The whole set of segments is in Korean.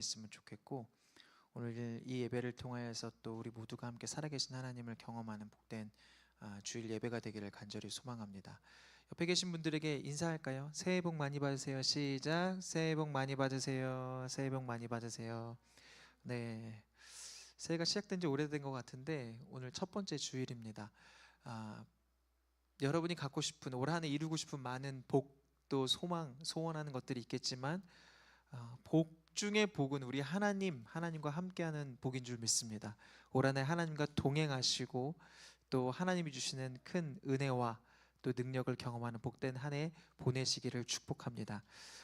있으면 좋겠고, 오늘 이 예배를 통하여서 또 우리 모두가 함께 살아계신 하나님을 경험하는 복된 주일 예배가 되기를 간절히 소망합니다. 옆에 계신 분들에게 인사할까요? 새해 복 많이 받으세요. 시작. 새해 복 많이 받으세요. 새해 복 많이 받으세요. 네, 새해가 시작된 지 오래된 것 같은데 오늘 첫 번째 주일입니다. 아, 여러분이 갖고 싶은 올 한 해 이루고 싶은 많은 복도 소망, 소원하는 것들이 있겠지만 복 중에 복은 우리 하나님과 함께하는 복인 줄 믿습니다. 올 한 해 하나님과 동행하시고 또 하나님이 주시는 큰 은혜와 또 능력을 경험하는 복된 한 해 보내시기를 축복합니다.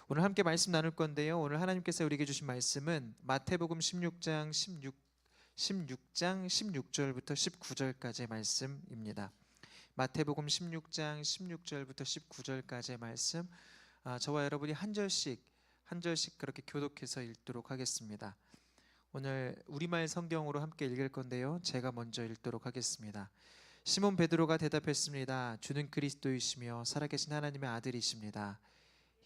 오늘 함께 말씀 나눌 건데요. 오늘 하나님께서 우리에게 주신 말씀은 마태복음 16장 16절부터 19절까지의 말씀입니다. 마태복음 16장 16절부터 19절까지의 말씀, 저와 여러분이 한 절씩 그렇게 교독해서 읽도록 하겠습니다. 오늘 우리말 성경으로 함께 읽을 건데요, 제가 먼저 읽도록 하겠습니다. 시몬 베드로가 대답했습니다. 주는 그리스도이시며 살아계신 하나님의 아들이십니다.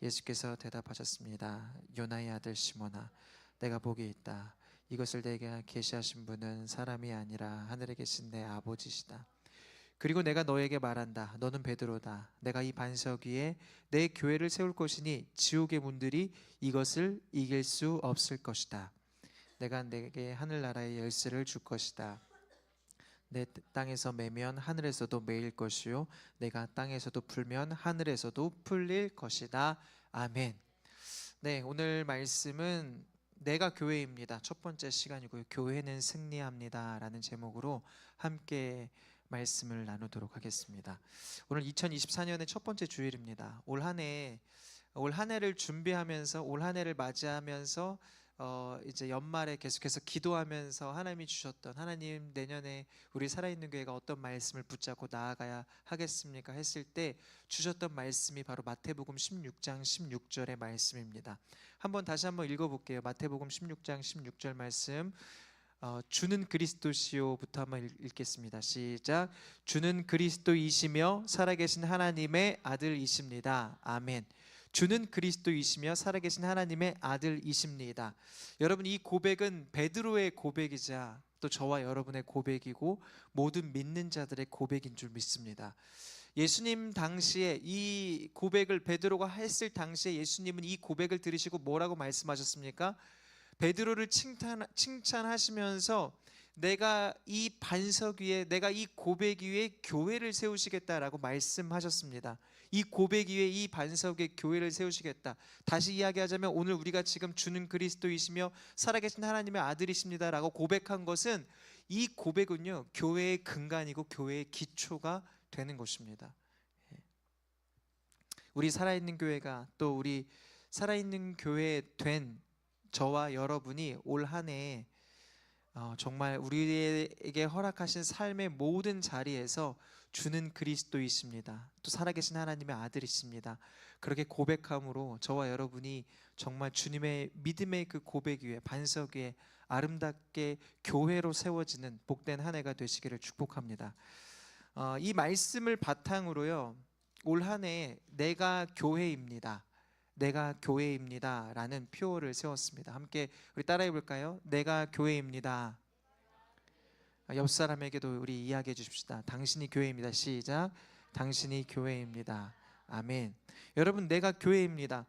예수께서 대답하셨습니다. 요나의 아들 시몬아, 내가 복이 있다. 이것을 내게 계시하신 분은 사람이 아니라 하늘에 계신 내 아버지시다. 그리고 내가 너에게 말한다. 너는 베드로다. 내가 이 반석 위에 내 교회를 세울 것이니 지옥의 문들이 이것을 이길 수 없을 것이다. 내가 내게 하늘나라의 열쇠를 줄 것이다. 내 땅에서 매면 하늘에서도 매일 것이요 내가 땅에서도 풀면 하늘에서도 풀릴 것이다. 아멘. 네, 오늘 말씀은 내가 교회입니다. 첫 번째 시간이고요. 교회는 승리합니다 라는 제목으로 함께 말씀을 나누도록 하겠습니다. 오늘 2024년의 첫 번째 주일입니다. 올 한 해를 준비하면서, 올 한 해를 맞이하면서 이제 연말에 계속해서 기도하면서 하나님이 주셨던, 하나님 내년에 우리 살아있는 교회가 어떤 말씀을 붙잡고 나아가야 하겠습니까 했을 때 주셨던 말씀이 바로 마태복음 16장 16절의 말씀입니다. 다시 한번 읽어볼게요. 마태복음 16장 16절 말씀, 주는 그리스도시요부터 한번 읽겠습니다. 시작. 주는 그리스도이시며 살아계신 하나님의 아들이십니다. 아멘. 주는 그리스도이시며 살아계신 하나님의 아들이십니다. 여러분, 이 고백은 베드로의 고백이자 또 저와 여러분의 고백이고 모든 믿는 자들의 고백인 줄 믿습니다. 예수님 당시에 이 고백을 베드로가 했을 당시에 예수님은 이 고백을 들으시고 뭐라고 말씀하셨습니까? 베드로를 칭찬하시면서 내가 이 반석 위에, 내가 이 고백 위에 교회를 세우시겠다라고 말씀하셨습니다. 이 고백 위에, 이 반석 위에 교회를 세우시겠다. 다시 이야기하자면 오늘 우리가 지금 주는 그리스도이시며 살아계신 하나님의 아들이십니다라고 고백한 것은, 이 고백은요 교회의 근간이고 교회의 기초가 되는 것입니다. 우리 살아있는 교회가, 또 우리 살아있는 교회 된 저와 여러분이 올 한 해 정말 우리에게 허락하신 삶의 모든 자리에서 주는 그리스도이십니다. 또 살아계신 하나님의 아들이십니다. 그렇게 고백함으로 저와 여러분이 정말 주님의 믿음의 그 고백 위에, 반석 위에 아름답게 교회로 세워지는 복된 한 해가 되시기를 축복합니다. 이 말씀을 바탕으로요, 올 한 해 내가 교회입니다. 내가 교회입니다 라는 표어를 세웠습니다. 함께 우리 따라해 볼까요? 내가 교회입니다. 옆 사람에게도 우리 이야기해 주십시다. 당신이 교회입니다. 시작. 당신이 교회입니다. 아멘. 여러분, 내가 교회입니다.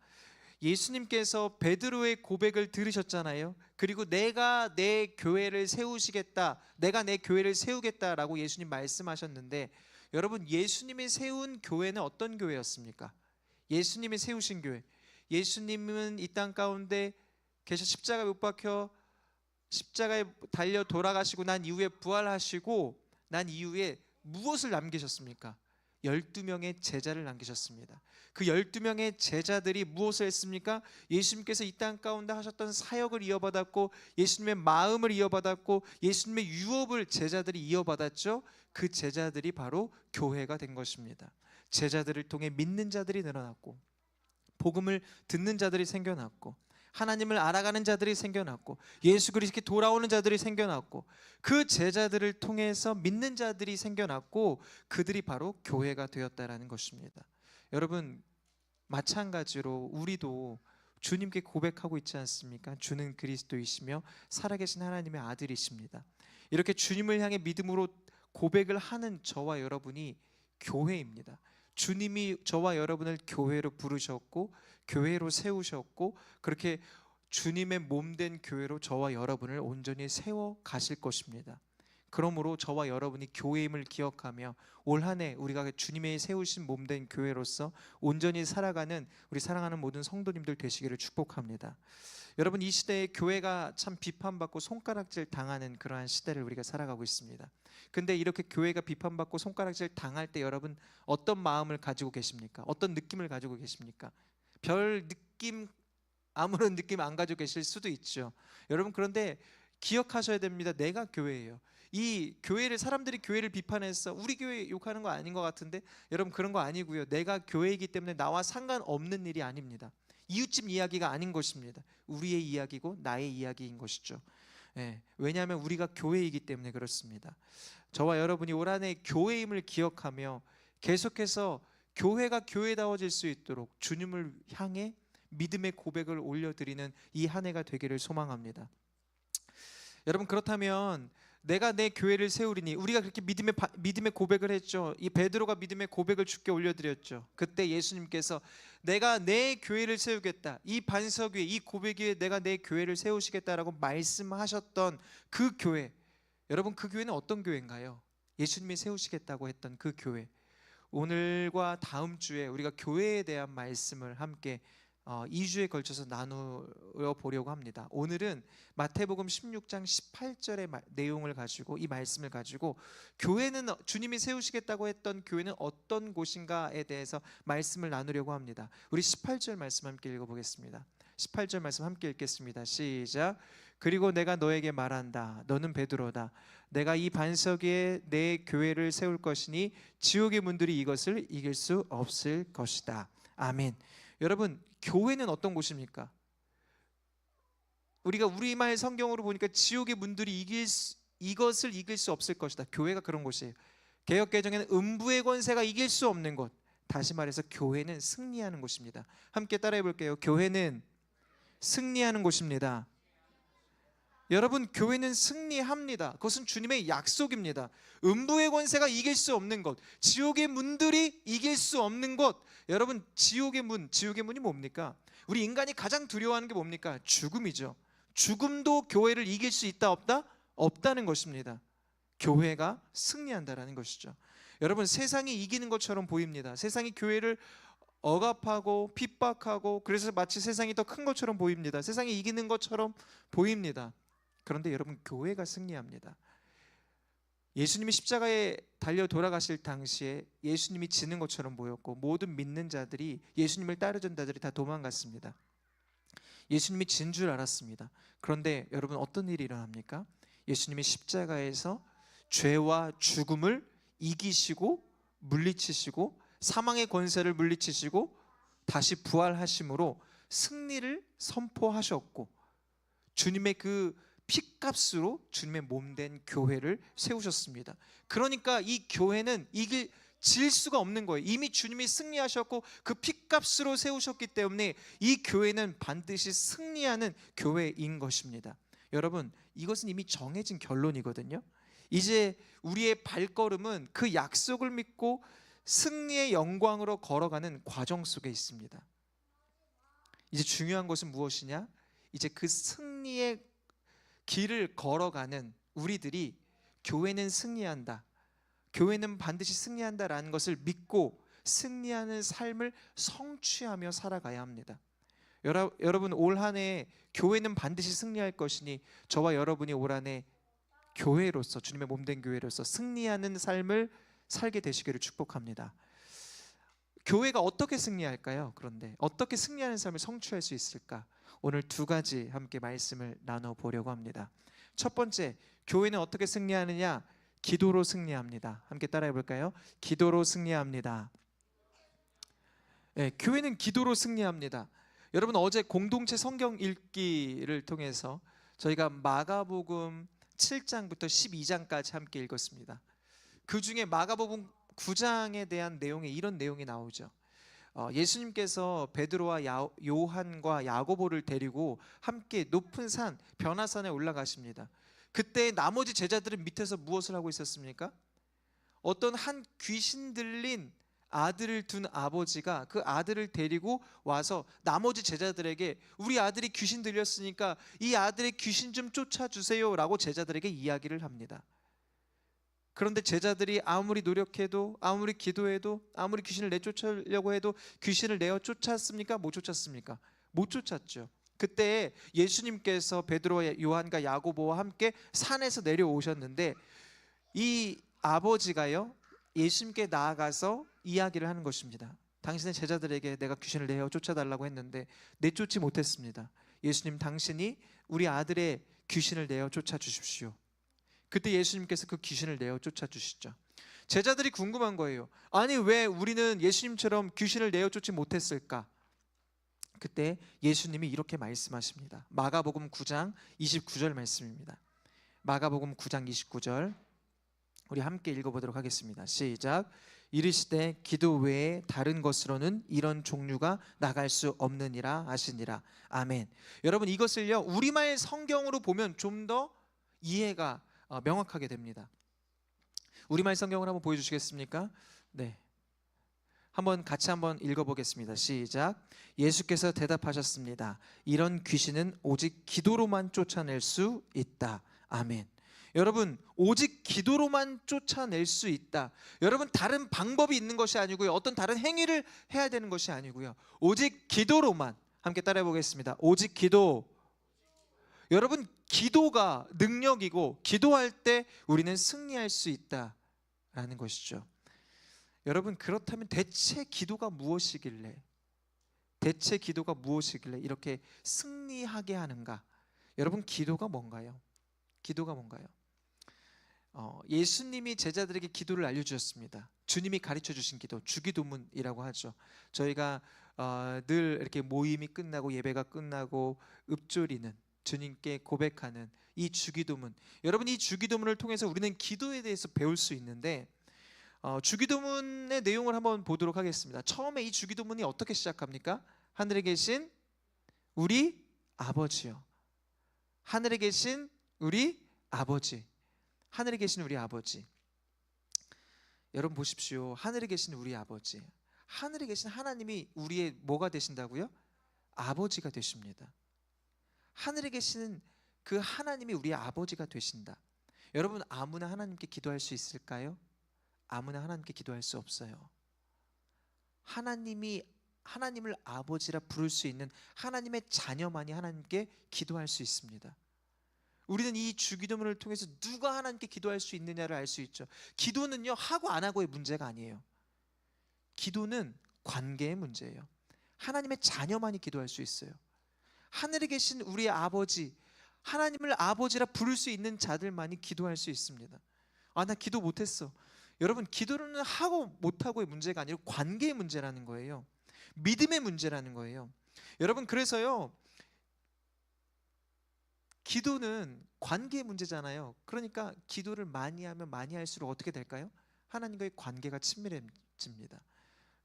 예수님께서 베드로의 고백을 들으셨잖아요. 그리고 내가 내 교회를 세우시겠다, 내가 내 교회를 세우겠다라고 예수님 말씀하셨는데, 여러분, 예수님이 세운 교회는 어떤 교회였습니까? 예수님이 세우신 교회, 예수님은 이 땅 가운데 계셔 십자가에 못 박혀 십자가에 달려 돌아가시고 난 이후에 부활하시고 난 이후에 무엇을 남기셨습니까? 12명의 제자를 남기셨습니다. 그 12명의 제자들이 무엇을 했습니까? 예수님께서 이 땅 가운데 하셨던 사역을 이어받았고, 예수님의 마음을 이어받았고, 예수님의 유업을 제자들이 이어받았죠. 그 제자들이 바로 교회가 된 것입니다. 제자들을 통해 믿는 자들이 늘어났고, 복음을 듣는 자들이 생겨났고, 하나님을 알아가는 자들이 생겨났고, 예수 그리스도께 돌아오는 자들이 생겨났고, 그 제자들을 통해서 믿는 자들이 생겨났고, 그들이 바로 교회가 되었다라는 것입니다. 여러분, 마찬가지로 우리도 주님께 고백하고 있지 않습니까? 주는 그리스도이시며 살아계신 하나님의 아들이십니다. 이렇게 주님을 향해 믿음으로 고백을 하는 저와 여러분이 교회입니다. 주님이 저와 여러분을 교회로 부르셨고 교회로 세우셨고 그렇게 주님의 몸된 교회로 저와 여러분을 온전히 세워 가실 것입니다. 그러므로 저와 여러분이 교회임을 기억하며 올 한 해 우리가 주님의 세우신 몸된 교회로서 온전히 살아가는 우리 사랑하는 모든 성도님들 되시기를 축복합니다. 여러분, 이 시대에 교회가 참 비판받고 손가락질 당하는 그러한 시대를 우리가 살아가고 있습니다. 근데 이렇게 교회가 비판받고 손가락질 당할 때 여러분 어떤 마음을 가지고 계십니까? 어떤 느낌을 가지고 계십니까? 별 느낌, 아무런 느낌 안 가지고 계실 수도 있죠. 여러분, 그런데 기억하셔야 됩니다. 내가 교회예요. 이 교회를, 사람들이 교회를 비판해서 우리 교회 욕하는 거 아닌 것 같은데, 여러분 그런 거 아니고요. 내가 교회이기 때문에 나와 상관없는 일이 아닙니다. 이웃집 이야기가 아닌 것입니다. 우리의 이야기고 나의 이야기인 것이죠. 왜냐하면 우리가 교회이기 때문에 그렇습니다. 저와 여러분이 올 한 해 교회임을 기억하며 계속해서 교회가 교회다워질 수 있도록 주님을 향해 믿음의 고백을 올려드리는 이 한 해가 되기를 소망합니다. 여러분, 그렇다면 내가 내 교회를 세우리니, 우리가 그렇게 믿음의 고백을 했죠. 이 베드로가 믿음의 고백을 주께 올려드렸죠. 그때 예수님께서 내가 내 교회를 세우겠다, 이 반석 위에, 이 고백 위에 내가 내 교회를 세우시겠다라고 말씀하셨던 그 교회, 여러분 그 교회는 어떤 교회인가요? 예수님이 세우시겠다고 했던 그 교회. 오늘과 다음 주에 우리가 교회에 대한 말씀을 함께 2주에 걸쳐서 나누어 보려고 합니다. 오늘은 마태복음 16장 18절의 내용을 가지고, 이 말씀을 가지고 교회는, 주님이 세우시겠다고 했던 교회는 어떤 곳인가에 대해서 말씀을 나누려고 합니다. 우리 18절 말씀 함께 읽어보겠습니다. 18절 말씀 함께 읽겠습니다. 시작. 그리고 내가 너에게 말한다. 너는 베드로다. 내가 이 반석 위에 내 교회를 세울 것이니 지옥의 문들이 이것을 이길 수 없을 것이다. 아멘. 여러분, 교회는 어떤 곳입니까? 우리가 우리말 성경으로 보니까 지옥의 문들이 이것을 이길 수 없을 것이다. 교회가 그런 곳이에요. 개역개정에는 음부의 권세가 이길 수 없는 곳. 다시 말해서 교회는 승리하는 곳입니다. 함께 따라해 볼게요. 교회는 승리하는 곳입니다. 여러분, 교회는 승리합니다. 그것은 주님의 약속입니다. 음부의 권세가 이길 수 없는 것, 지옥의 문들이 이길 수 없는 것. 여러분, 지옥의 문이 뭡니까? 우리 인간이 가장 두려워하는 게 뭡니까? 죽음이죠. 죽음도 교회를 이길 수 있다 없다? 없다는 것입니다. 교회가 승리한다라는 것이죠. 여러분, 세상이 이기는 것처럼 보입니다. 세상이 교회를 억압하고 핍박하고, 그래서 마치 세상이 더 큰 것처럼 보입니다. 세상이 이기는 것처럼 보입니다. 그런데 여러분, 교회가 승리합니다. 예수님이 십자가에 달려 돌아가실 당시에 예수님이 지는 것처럼 보였고, 모든 믿는 자들이, 예수님을 따르던 자들이 다 도망갔습니다. 예수님이 진 줄 알았습니다. 그런데 여러분, 어떤 일이 일어납니까? 예수님이 십자가에서 죄와 죽음을 이기시고 물리치시고 사망의 권세를 물리치시고 다시 부활하심으로 승리를 선포하셨고, 주님의 그 피값으로 주님의 몸된 교회를 세우셨습니다. 그러니까 이 교회는 질 수가 없는 거예요. 이미 주님이 승리하셨고 그 피값으로 세우셨기 때문에 이 교회는 반드시 승리하는 교회인 것입니다. 여러분, 이것은 이미 정해진 결론이거든요. 이제 우리의 발걸음은 그 약속을 믿고 승리의 영광으로 걸어가는 과정 속에 있습니다. 이제 중요한 것은 무엇이냐? 이제 그 승리의 길을 걸어가는 우리들이 교회는 승리한다, 교회는 반드시 승리한다라는 것을 믿고 승리하는 삶을 성취하며 살아가야 합니다. 여러분, 올 한 해 교회는 반드시 승리할 것이니 저와 여러분이 올 한 해 교회로서, 주님의 몸된 교회로서 승리하는 삶을 살게 되시기를 축복합니다. 교회가 어떻게 승리할까요? 그런데 어떻게 승리하는 삶을 성취할 수 있을까? 오늘 두 가지 함께 말씀을 나눠보려고 합니다. 첫 번째, 교회는 어떻게 승리하느냐? 기도로 승리합니다. 함께 따라해 볼까요? 기도로 승리합니다. 교회는 기도로 승리합니다. 여러분, 어제 공동체 성경 읽기를 통해서 저희가 마가복음 7장부터 12장까지 함께 읽었습니다. 그 중에 마가복음 9장에 대한 내용에 이런 내용이 나오죠. 예수님께서 베드로와 요한과 야고보를 데리고 함께 높은 산 변화산에 올라가십니다. 그때 나머지 제자들은 밑에서 무엇을 하고 있었습니까? 어떤 한 귀신 들린 아들을 둔 아버지가 그 아들을 데리고 와서 나머지 제자들에게 우리 아들이 귀신 들렸으니까 이 아들의 귀신 좀 쫓아주세요 라고 제자들에게 이야기를 합니다. 그런데 제자들이 아무리 노력해도 아무리 기도해도 아무리 귀신을 내쫓으려고 해도 귀신을 내어 쫓았습니까? 못 쫓았습니까? 못 쫓았죠. 그때 예수님께서 베드로와 요한과 야고보와 함께 산에서 내려오셨는데 이 아버지가요 예수님께 나아가서 이야기를 하는 것입니다. 당신의 제자들에게 내가 귀신을 내어 쫓아달라고 했는데 내쫓지 못했습니다. 예수님, 당신이 우리 아들의 귀신을 내어 쫓아주십시오. 그때 예수님께서 그 귀신을 내어 쫓아주시죠. 제자들이 궁금한 거예요. 아니 왜 우리는 예수님처럼 귀신을 내어 쫓지 못했을까? 그때 예수님이 이렇게 말씀하십니다. 마가복음 9장 29절 말씀입니다. 마가복음 9장 29절 우리 함께 읽어보도록 하겠습니다. 시작. 이르시되 기도 외에 다른 것으로는 이런 종류가 나갈 수 없느니라 하시니라. 아멘. 여러분, 이것을요 우리말 성경으로 보면 좀 더 이해가 명확하게 됩니다. 우리말 성경을 한번 보여주시겠습니까? 네, 같이 한번 읽어보겠습니다. 시작. 예수께서 대답하셨습니다. 이런 귀신은 오직 기도로만 쫓아낼 수 있다. 아멘. 여러분, 오직 기도로만 쫓아낼 수 있다. 여러분, 다른 방법이 있는 것이 아니고요, 어떤 다른 행위를 해야 되는 것이 아니고요, 오직 기도로만. 함께 따라해 보겠습니다. 오직 기도. 여러분, 기도가 능력이고 기도할 때 우리는 승리할 수 있다라는 것이죠. 여러분, 그렇다면 대체 기도가 무엇이길래 이렇게 승리하게 하는가? 여러분, 기도가 뭔가요? 예수님이 제자들에게 기도를 알려주셨습니다. 주님이 가르쳐 주신 기도, 주기도문이라고 하죠. 저희가 늘 이렇게 모임이 끝나고 예배가 끝나고 읊조리는, 주님께 고백하는 이 주기도문. 여러분, 이 주기도문을 통해서 우리는 기도에 대해서 배울 수 있는데 주기도문의 내용을 한번 보도록 하겠습니다. 처음에 이 주기도문이 어떻게 시작합니까? 하늘에 계신 우리 아버지요. 하늘에 계신 우리 아버지. 하늘에 계신 우리 아버지. 여러분 보십시오. 하늘에 계신 우리 아버지. 하늘에 계신 하나님이 우리의 뭐가 되신다고요? 아버지가 되십니다. 하늘에 계시는 그 하나님이 우리의 아버지가 되신다. 여러분, 아무나 하나님께 기도할 수 있을까요? 아무나 하나님께 기도할 수 없어요. 하나님을 아버지라 부를 수 있는 하나님의 자녀만이 하나님께 기도할 수 있습니다. 우리는 이 주기도문을 통해서 누가 하나님께 기도할 수 있느냐를 알 수 있죠. 기도는요 하고 안 하고의 문제가 아니에요. 기도는 관계의 문제예요. 하나님의 자녀만이 기도할 수 있어요. 하늘에 계신 우리의 아버지, 하나님을 아버지라 부를 수 있는 자들만이 기도할 수 있습니다. 나 기도 못했어. 여러분, 기도는 하고 못하고의 문제가 아니라 관계의 문제라는 거예요. 믿음의 문제라는 거예요. 여러분, 그래서요 기도는 관계의 문제잖아요. 그러니까 기도를 많이 하면 많이 할수록 어떻게 될까요? 하나님과의 관계가 친밀해집니다.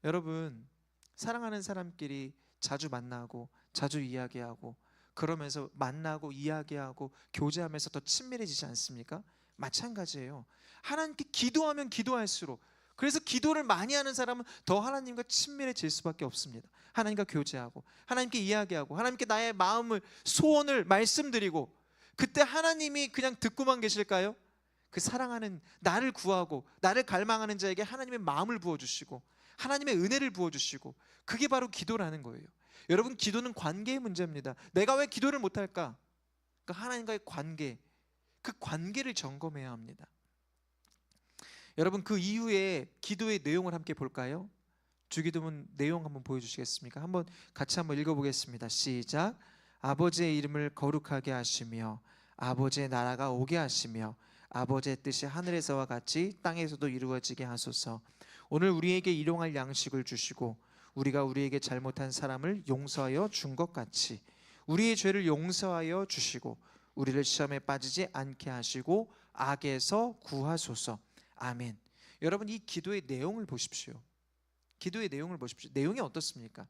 여러분, 사랑하는 사람끼리 자주 만나고 자주 이야기하고 그러면서 만나고 이야기하고 교제하면서 더 친밀해지지 않습니까? 마찬가지예요. 하나님께 기도하면 기도할수록, 그래서 기도를 많이 하는 사람은 더 하나님과 친밀해질 수밖에 없습니다. 하나님과 교제하고 하나님께 이야기하고 하나님께 나의 마음을, 소원을 말씀드리고, 그때 하나님이 그냥 듣고만 계실까요? 그 사랑하는 나를 구하고 나를 갈망하는 자에게 하나님의 마음을 부어주시고 하나님의 은혜를 부어주시고, 그게 바로 기도라는 거예요. 여러분, 기도는 관계의 문제입니다. 내가 왜 기도를 못할까? 그러니까 하나님과의 관계, 그 관계를 점검해야 합니다. 여러분, 그 이후에 기도의 내용을 함께 볼까요? 주기도문 내용 한번 보여주시겠습니까? 같이 한번 읽어보겠습니다. 시작. 아버지의 이름을 거룩하게 하시며 아버지의 나라가 오게 하시며 아버지의 뜻이 하늘에서와 같이 땅에서도 이루어지게 하소서. 오늘 우리에게 일용할 양식을 주시고 우리가 우리에게 잘못한 사람을 용서하여 준 것 같이 우리의 죄를 용서하여 주시고 우리를 시험에 빠지지 않게 하시고 악에서 구하소서. 아멘. 여러분, 이 기도의 내용을 보십시오. 기도의 내용을 보십시오. 내용이 어떻습니까?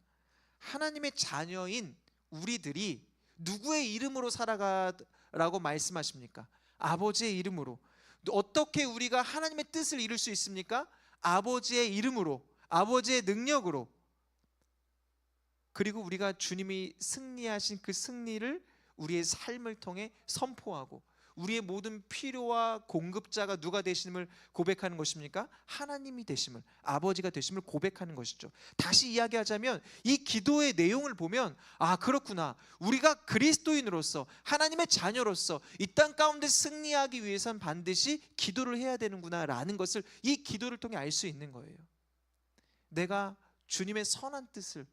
하나님의 자녀인 우리들이 누구의 이름으로 살아가라고 말씀하십니까? 아버지의 이름으로. 어떻게 우리가 하나님의 뜻을 이룰 수 있습니까? 아버지의 이름으로, 아버지의 능력으로. 그리고 우리가 주님이 승리하신 그 승리를 우리의 삶을 통해 선포하고, 우리의 모든 필요와 공급자가 누가 되심을 고백하는 것입니까? 하나님이 되심을, 아버지가 되심을 고백하는 것이죠. 다시 이야기하자면 이 기도의 내용을 보면 그렇구나, 우리가 그리스도인으로서 하나님의 자녀로서 이 땅 가운데 승리하기 위해선 반드시 기도를 해야 되는구나 라는 것을 이 기도를 통해 알 수 있는 거예요. 내가 주님의 선한 뜻을,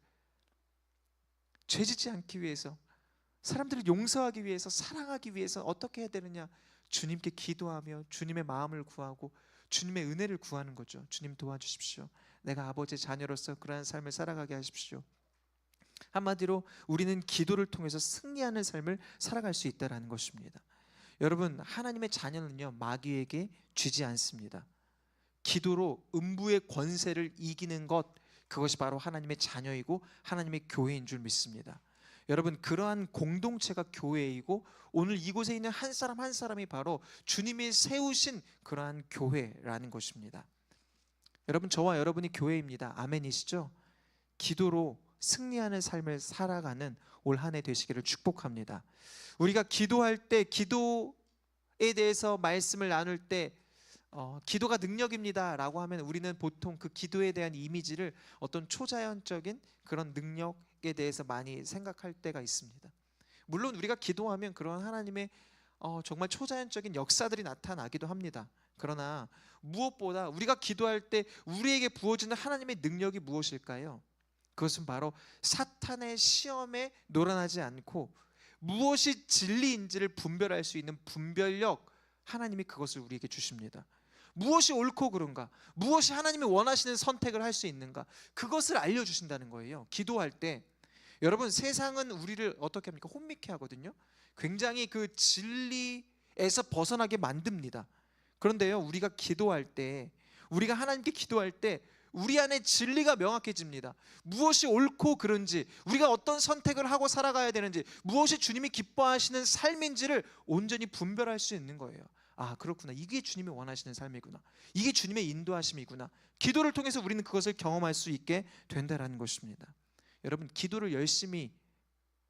죄짓지 않기 위해서, 사람들을 용서하기 위해서, 사랑하기 위해서 어떻게 해야 되느냐? 주님께 기도하며 주님의 마음을 구하고 주님의 은혜를 구하는 거죠. 주님 도와주십시오. 내가 아버지의 자녀로서 그러한 삶을 살아가게 하십시오. 한마디로 우리는 기도를 통해서 승리하는 삶을 살아갈 수 있다는 것입니다. 여러분, 하나님의 자녀는요, 마귀에게 쥐지 않습니다. 기도로 음부의 권세를 이기는 것, 그것이 바로 하나님의 자녀이고 하나님의 교회인 줄 믿습니다. 여러분, 그러한 공동체가 교회이고 오늘 이곳에 있는 한 사람 한 사람이 바로 주님이 세우신 그러한 교회라는 것입니다. 여러분, 저와 여러분이 교회입니다. 아멘이시죠? 기도로 승리하는 삶을 살아가는 올 한 해 되시기를 축복합니다. 우리가 기도할 때, 기도에 대해서 말씀을 나눌 때 기도가 능력입니다 라고 하면 우리는 보통 그 기도에 대한 이미지를 어떤 초자연적인 그런 능력에 대해서 많이 생각할 때가 있습니다. 물론 우리가 기도하면 그런 하나님의 정말 초자연적인 역사들이 나타나기도 합니다. 그러나 무엇보다 우리가 기도할 때 우리에게 부어지는 하나님의 능력이 무엇일까요? 그것은 바로 사탄의 시험에 놀아나지 않고 무엇이 진리인지를 분별할 수 있는 분별력, 하나님이 그것을 우리에게 주십니다. 무엇이 옳고 그른가, 무엇이 하나님이 원하시는 선택을 할 수 있는가, 그것을 알려주신다는 거예요. 기도할 때 여러분, 세상은 우리를 어떻게 합니까? 혼미케 하거든요. 굉장히 그 진리에서 벗어나게 만듭니다. 그런데요, 우리가 기도할 때, 우리가 하나님께 기도할 때 우리 안에 진리가 명확해집니다. 무엇이 옳고 그른지, 우리가 어떤 선택을 하고 살아가야 되는지, 무엇이 주님이 기뻐하시는 삶인지를 온전히 분별할 수 있는 거예요. 그렇구나, 이게 주님이 원하시는 삶이구나, 이게 주님의 인도하심이구나. 기도를 통해서 우리는 그것을 경험할 수 있게 된다는 것입니다. 여러분, 기도를 열심히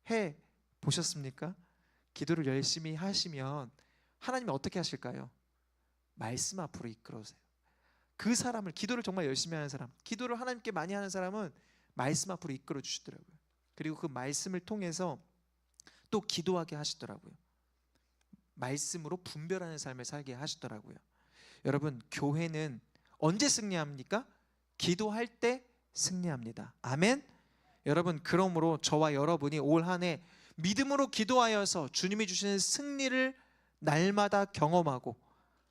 해 보셨습니까? 기도를 열심히 하시면 하나님이 어떻게 하실까요? 말씀 앞으로 이끌어오세요. 그 사람을, 기도를 정말 열심히 하는 사람, 기도를 하나님께 많이 하는 사람은 말씀 앞으로 이끌어 주시더라고요. 그리고 그 말씀을 통해서 또 기도하게 하시더라고요. 말씀으로 분별하는 삶을 살게 하시더라고요. 여러분, 교회는 언제 승리합니까? 기도할 때 승리합니다. 아멘. 여러분, 그러므로 저와 여러분이 올 한 해 믿음으로 기도하여서 주님이 주시는 승리를 날마다 경험하고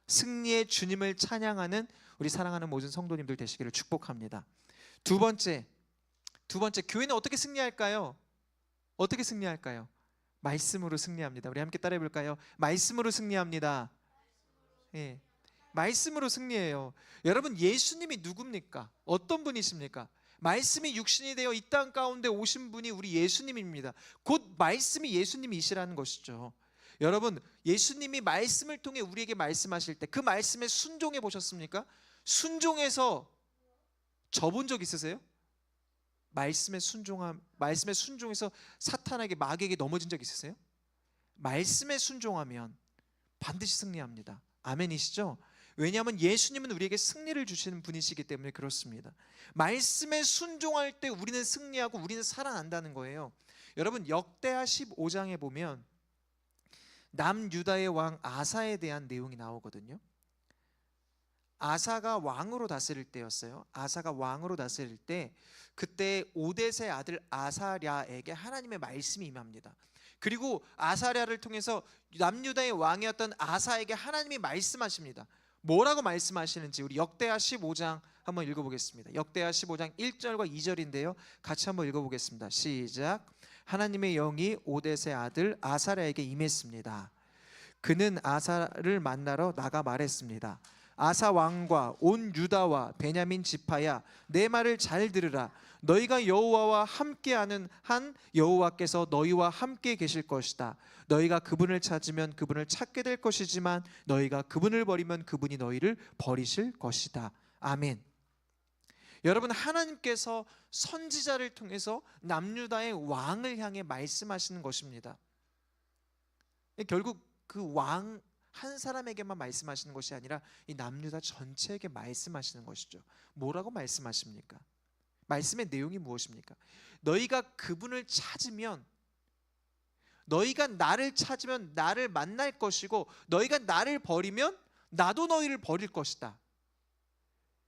승리의 주님을 찬양하는 우리 사랑하는 모든 성도님들 되시기를 축복합니다. 두 번째, 교회는 어떻게 승리할까요? 어떻게 승리할까요? 말씀으로 승리합니다. 우리 함께 따라해 볼까요? 말씀으로 승리합니다. 예, 말씀으로 승리해요. 여러분, 예수님이 누굽니까? 어떤 분이십니까? 말씀이 육신이 되어 이 땅 가운데 오신 분이 우리 예수님입니다. 곧 말씀이 예수님이시라는 것이죠. 여러분, 예수님이 말씀을 통해 우리에게 말씀하실 때 그 말씀에 순종해 보셨습니까? 순종해서 져본 적 있으세요? 말씀에 순종해서 사탄에게, 마귀에게 넘어진 적 있으세요? 말씀에 순종하면 반드시 승리합니다. 아멘이시죠? 왜냐하면 예수님은 우리에게 승리를 주시는 분이시기 때문에 그렇습니다. 말씀에 순종할 때 우리는 승리하고 우리는 살아난다는 거예요. 여러분, 역대하 15장에 보면 남유다의 왕 아사에 대한 내용이 나오거든요. 아사가 왕으로 다스릴 때였어요. 아사가 왕으로 다스릴 때 그때 오뎃의 아들 아사랴에게 하나님의 말씀이 임합니다. 그리고 아사랴를 통해서 남유다의 왕이었던 아사에게 하나님이 말씀하십니다. 뭐라고 말씀하시는지 우리 역대하 15장 한번 읽어보겠습니다. 역대하 15장 1절과 2절인데요, 같이 한번 읽어보겠습니다. 시작. 하나님의 영이 오뎃의 아들 아사랴에게 임했습니다. 그는 아사를 만나러 나가 말했습니다. 아사 왕과 온 유다와 베냐민 지파야, 내 말을 잘 들으라. 너희가 여호와와 함께하는 한 여호와께서 너희와 함께 계실 것이다. 너희가 그분을 찾으면 그분을 찾게 될 것이지만 너희가 그분을 버리면 그분이 너희를 버리실 것이다. 아멘. 여러분, 하나님께서 선지자를 통해서 남유다의 왕을 향해 말씀하시는 것입니다. 결국 그 왕 한 사람에게만 말씀하시는 것이 아니라 이 남유다 전체에게 말씀하시는 것이죠. 뭐라고 말씀하십니까? 말씀의 내용이 무엇입니까? 너희가 그분을 찾으면, 너희가 나를 찾으면 나를 만날 것이고, 너희가 나를 버리면 나도 너희를 버릴 것이다.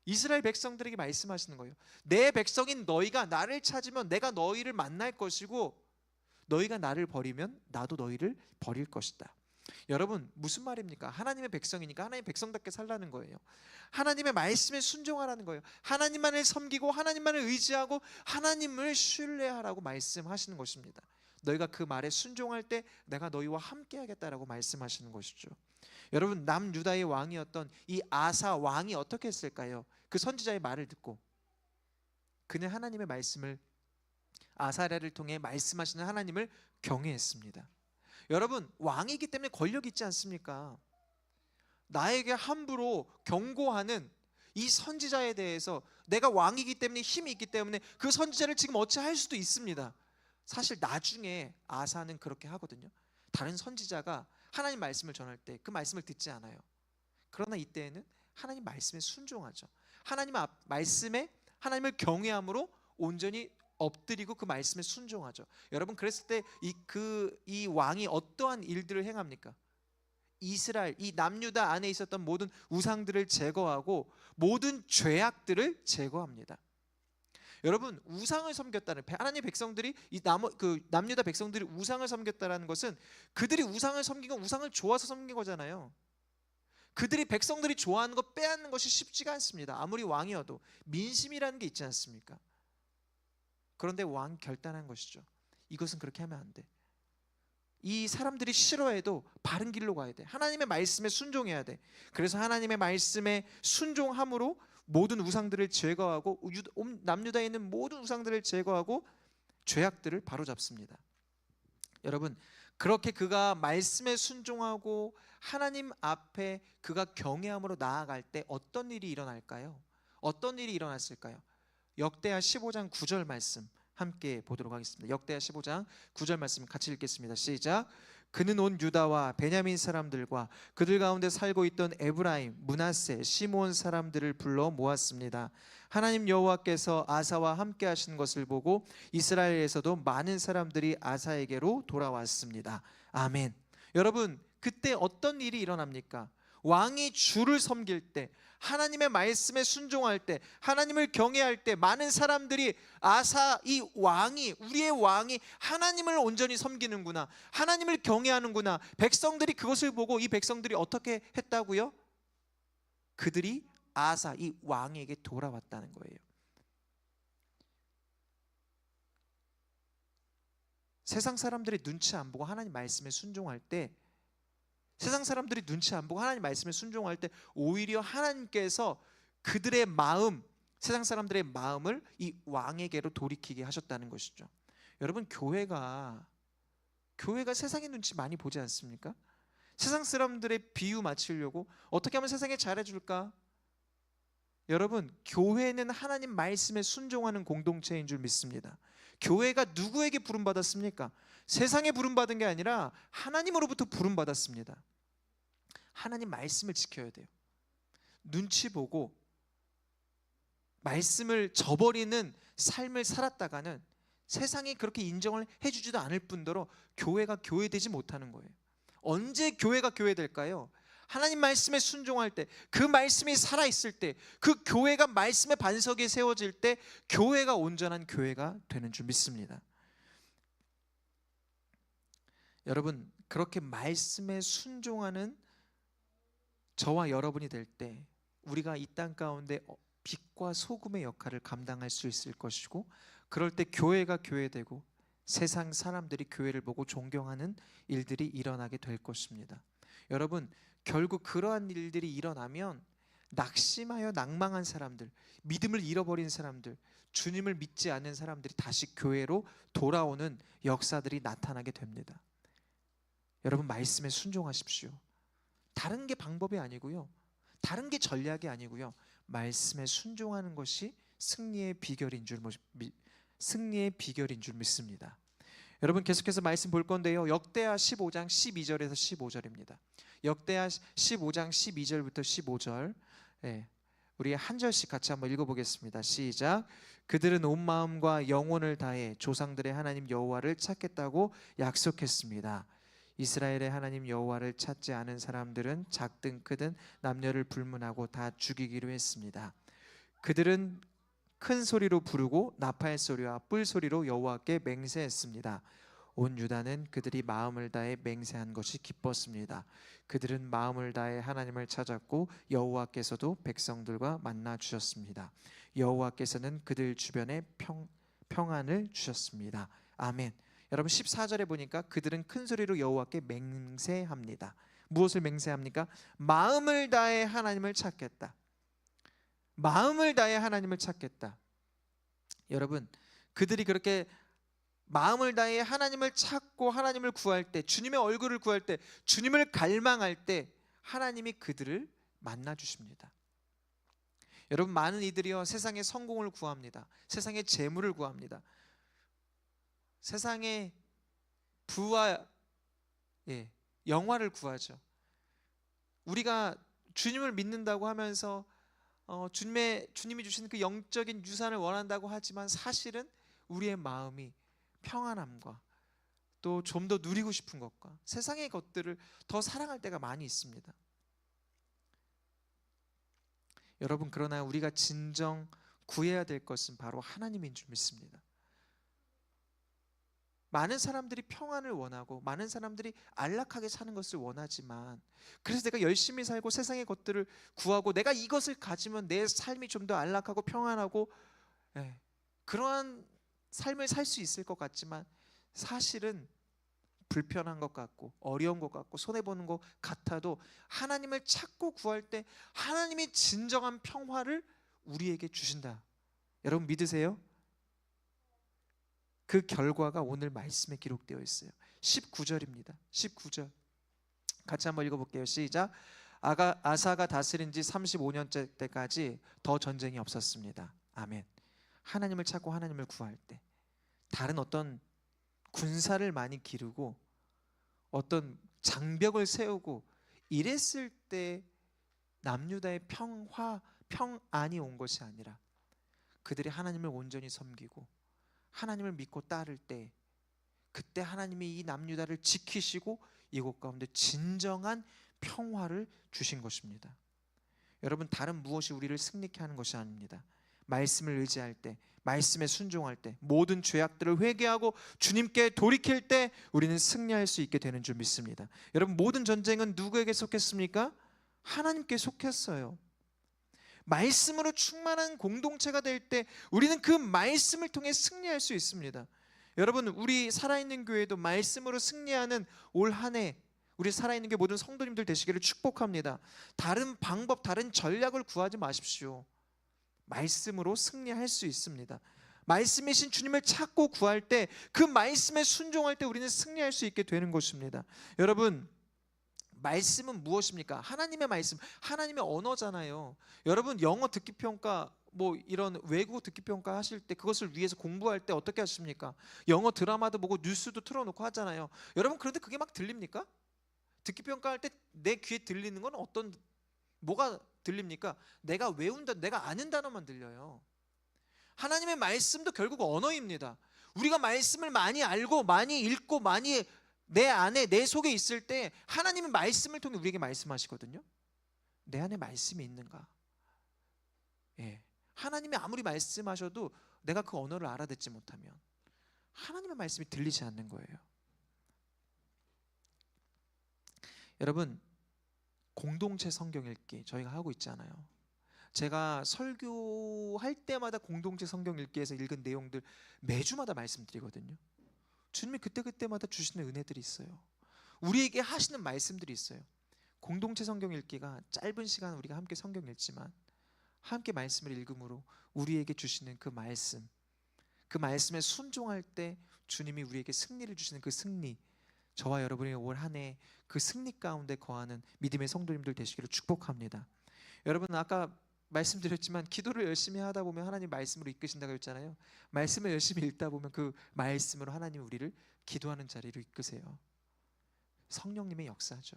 이스라엘 백성들에게 말씀하시는 거예요. 내 백성인 너희가 나를 찾으면 내가 너희를 만날 것이고, 너희가 나를 버리면 나도 너희를 버릴 것이다. 여러분, 무슨 말입니까? 하나님의 백성이니까 하나님의 백성답게 살라는 거예요. 하나님의 말씀에 순종하라는 거예요. 하나님만을 섬기고 하나님만을 의지하고 하나님을 신뢰하라고 말씀하시는 것입니다. 너희가 그 말에 순종할 때 내가 너희와 함께 하겠다라고 말씀하시는 것이죠. 여러분, 남유다의 왕이었던 이 아사 왕이 어떻게 했을까요? 그 선지자의 말을 듣고 그는 하나님의 말씀을, 아사랴를 통해 말씀하시는 하나님을 경외했습니다. 여러분, 왕이기 때문에 권력이 있지 않습니까? 나에게 함부로 경고하는 이 선지자에 대해서 내가 왕이기 때문에 힘이 있기 때문에 그 선지자를 지금 어찌할 수도 있습니다. 사실 나중에 아사는 그렇게 하거든요. 다른 선지자가 하나님 말씀을 전할 때 그 말씀을 듣지 않아요. 그러나 이때에는 하나님 말씀에 순종하죠. 하나님 말씀에 하나님을 경외함으로 온전히 엎드리고 그 말씀에 순종하죠. 여러분, 그랬을 때 이 왕이 어떠한 일들을 행합니까? 이스라엘, 이 남유다 안에 있었던 모든 우상들을 제거하고 모든 죄악들을 제거합니다. 여러분, 우상을 섬겼다는, 하나님의 백성들이 남유다 백성들이 우상을 섬겼다는 것은 그들이 우상을 섬긴 건 우상을 좋아서 섬긴 거잖아요. 그들이 백성들이 좋아하는 것 빼앗는 것이 쉽지가 않습니다. 아무리 왕이어도 민심이라는 게 있지 않습니까? 그런데 왕이 결단한 것이죠. 이것은 그렇게 하면 안 돼. 이 사람들이 싫어해도 바른 길로 가야 돼. 하나님의 말씀에 순종해야 돼. 그래서 하나님의 말씀에 순종함으로 모든 우상들을 제거하고 남유다에 있는 모든 우상들을 제거하고 죄악들을 바로잡습니다. 여러분, 그렇게 그가 말씀에 순종하고 하나님 앞에 그가 경외함으로 나아갈 때 어떤 일이 일어날까요? 어떤 일이 일어났을까요? 역대하 15장 9절 말씀 함께 보도록 하겠습니다. 역대하 15장 9절 말씀 같이 읽겠습니다. 시작. 그는 온 유다와 베냐민 사람들과 그들 가운데 살고 있던 에브라임, 므낫세, 시므온 사람들을 불러 모았습니다. 하나님 여호와께서 아사와 함께 하신 것을 보고 이스라엘에서도 많은 사람들이 아사에게로 돌아왔습니다. 아멘. 여러분, 그때 어떤 일이 일어납니까? 왕이 주를 섬길 때, 하나님의 말씀에 순종할 때, 하나님을 경외할 때 많은 사람들이 아사, 이 왕이, 우리의 왕이 하나님을 온전히 섬기는구나, 하나님을 경외하는구나, 백성들이 그것을 보고 이 백성들이 어떻게 했다고요? 그들이 아사, 이 왕에게 돌아왔다는 거예요. 세상 사람들이 눈치 안 보고 하나님 말씀에 순종할 때, 세상 사람들이 눈치 안 보고 하나님 말씀에 순종할 때 오히려 하나님께서 그들의 마음, 세상 사람들의 마음을 이 왕에게로 돌이키게 하셨다는 것이죠. 여러분, 교회가 세상의 눈치 많이 보지 않습니까? 세상 사람들의 비유 맞추려고 어떻게 하면 세상에 잘해줄까? 여러분, 교회는 하나님 말씀에 순종하는 공동체인 줄 믿습니다. 교회가 누구에게 부름받았습니까? 세상에 부름받은 게 아니라 하나님으로부터 부름받았습니다. 하나님 말씀을 지켜야 돼요. 눈치 보고 말씀을 저버리는 삶을 살았다가는 세상이 그렇게 인정을 해주지도 않을 뿐더러 교회가 교회되지 못하는 거예요. 언제 교회가 교회될까요? 하나님 말씀에 순종할 때, 그 말씀이 살아있을 때, 그 교회가 말씀의 반석에 세워질 때 교회가 온전한 교회가 되는 줄 믿습니다. 여러분, 그렇게 말씀에 순종하는 저와 여러분이 될 때 우리가 이 땅 가운데 빛과 소금의 역할을 감당할 수 있을 것이고, 그럴 때 교회가 교회되고 세상 사람들이 교회를 보고 존경하는 일들이 일어나게 될 것입니다. 여러분, 결국 그러한 일들이 일어나면 낙심하여 낭망한 사람들, 믿음을 잃어버린 사람들, 주님을 믿지 않는 사람들이 다시 교회로 돌아오는 역사들이 나타나게 됩니다. 여러분, 말씀에 순종하십시오. 다른 게 방법이 아니고요, 다른 게 전략이 아니고요, 말씀에 순종하는 것이 승리의 비결인 줄 믿습니다. 여러분, 계속해서 말씀 볼 건데요, 역대하 15장 12절에서 15절입니다. 역대하 15장 12절부터 15절, 우리 한 절씩 같이 한번 읽어보겠습니다. 시작. 그들은 온 마음과 영혼을 다해 조상들의 하나님 여호와를 찾겠다고 약속했습니다. 이스라엘의 하나님 여호와를 찾지 않은 사람들은 작든 크든 남녀를 불문하고 다 죽이기로 했습니다. 그들은 큰 소리로 부르고 나팔 소리와 뿔 소리로 여호와께 맹세했습니다. 온 유다는 그들이 마음을 다해 맹세한 것이 기뻤습니다. 그들은 마음을 다해 하나님을 찾았고 여호와께서도 백성들과 만나 주셨습니다. 여호와께서는 그들 주변에 평안을 주셨습니다. 아멘. 여러분, 14절에 보니까 그들은 큰 소리로 여호와께 맹세합니다. 무엇을 맹세합니까? 마음을 다해 하나님을 찾겠다. 마음을 다해 하나님을 찾겠다. 여러분, 그들이 그렇게 마음을 다해 하나님을 찾고 하나님을 구할 때, 주님의 얼굴을 구할 때, 주님을 갈망할 때 하나님이 그들을 만나 주십니다. 여러분, 많은 이들이요 세상의 성공을 구합니다. 세상의 재물을 구합니다. 세상의 부와 영화를 구하죠. 우리가 주님을 믿는다고 하면서 주님이 주신 그 영적인 유산을 원한다고 하지만 사실은 우리의 마음이 평안함과 또 좀 더 누리고 싶은 것과 세상의 것들을 더 사랑할 때가 많이 있습니다. 여러분, 그러나 우리가 진정 구해야 될 것은 바로 하나님인 줄 믿습니다. 많은 사람들이 평안을 원하고 많은 사람들이 안락하게 사는 것을 원하지만, 그래서 내가 열심히 살고 세상의 것들을 구하고 내가 이것을 가지면 내 삶이 좀 더 안락하고 평안하고 그러한 삶을 살 수 있을 것 같지만 사실은 불편한 것 같고 어려운 것 같고 손해보는 것 같아도 하나님을 찾고 구할 때 하나님이 진정한 평화를 우리에게 주신다. 여러분, 믿으세요? 그 결과가 오늘 말씀에 기록되어 있어요. 19절입니다. 19절 같이 한번 읽어볼게요. 시작. 아사가 다스린 지 35년째 때까지 더 전쟁이 없었습니다. 아멘. 하나님을 찾고 하나님을 구할 때, 다른 어떤 군사를 많이 기르고 어떤 장벽을 세우고 이랬을 때 남유다의 평안이 온 것이 아니라 그들이 하나님을 온전히 섬기고 하나님을 믿고 따를 때, 그때 하나님이 이 남유다를 지키시고 이곳 가운데 진정한 평화를 주신 것입니다. 여러분, 다른 무엇이 우리를 승리케 하는 것이 아닙니다. 말씀을 의지할 때, 말씀에 순종할 때, 모든 죄악들을 회개하고 주님께 돌이킬 때 우리는 승리할 수 있게 되는 줄 믿습니다. 여러분, 모든 전쟁은 누구에게 속했습니까? 하나님께 속했어요. 말씀으로 충만한 공동체가 될 때 우리는 그 말씀을 통해 승리할 수 있습니다. 여러분, 우리 살아있는 교회도 말씀으로 승리하는 올 한 해 우리 살아있는 교회 모든 성도님들 되시기를 축복합니다. 다른 방법, 다른 전략을 구하지 마십시오. 말씀으로 승리할 수 있습니다. 말씀이신 주님을 찾고 구할 때, 그 말씀에 순종할 때 우리는 승리할 수 있게 되는 것입니다. 여러분, 말씀은 무엇입니까? 하나님의 말씀, 하나님의 언어잖아요. 여러분, 영어 듣기 평가, 이런 외국어 듣기 평가 하실 때 그것을 위해서 공부할 때 어떻게 하십니까? 영어 드라마도 보고 뉴스도 틀어놓고 하잖아요. 여러분, 그런데 그게 막 들립니까? 듣기 평가할 때 내 귀에 들리는 건 뭐가 들립니까? 내가 외운 단어, 내가 아는 단어만 들려요. 하나님의 말씀도 결국 언어입니다. 우리가 말씀을 많이 알고 많이 읽고 많이 내 안에 내 속에 있을 때 하나님의 말씀을 통해 우리에게 말씀하시거든요. 내 안에 말씀이 있는가? 하나님이 아무리 말씀하셔도 내가 그 언어를 알아듣지 못하면 하나님의 말씀이 들리지 않는 거예요. 여러분, 공동체 성경 읽기 저희가 하고 있잖아요. 제가 설교할 때마다 공동체 성경 읽기에서 읽은 내용들 매주마다 말씀드리거든요. 주님이 그때그때마다 주시는 은혜들이 있어요. 우리에게 하시는 말씀들이 있어요. 공동체 성경 읽기가 짧은 시간 우리가 함께 성경 읽지만 함께 말씀을 읽음으로 우리에게 주시는 그 말씀에 순종할 때 주님이 우리에게 승리를 주시는 그 승리, 저와 여러분이 올 한 해 그 승리 가운데 거하는 믿음의 성도님들 되시기를 축복합니다. 여러분, 아까 말씀드렸지만 기도를 열심히 하다 보면 하나님 말씀으로 이끄신다고 했잖아요. 말씀을 열심히 읽다 보면 그 말씀으로 하나님 우리를 기도하는 자리로 이끄세요. 성령님의 역사죠.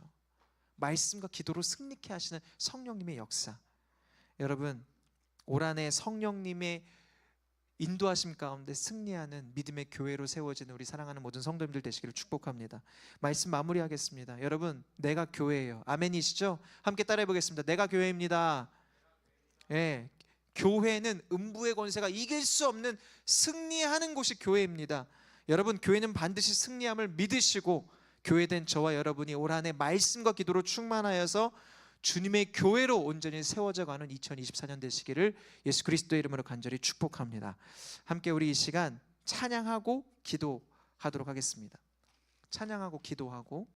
말씀과 기도로 승리케 하시는 성령님의 역사. 여러분, 올 한 해 성령님의 인도하심 가운데 승리하는 믿음의 교회로 세워지는 우리 사랑하는 모든 성도님들 되시기를 축복합니다. 말씀 마무리하겠습니다. 여러분, 내가 교회예요. 아멘이시죠? 함께 따라해 보겠습니다. 내가 교회입니다. 예, 교회는 음부의 권세가 이길 수 없는 승리하는 곳이 교회입니다. 여러분, 교회는 반드시 승리함을 믿으시고 교회된 저와 여러분이 올 한 해 말씀과 기도로 충만하여서 주님의 교회로 온전히 세워져 가는 2024년 되시기를 예수 그리스도의 이름으로 간절히 축복합니다. 함께 우리 이 시간 찬양하고 기도하도록 하겠습니다. 찬양하고 기도하고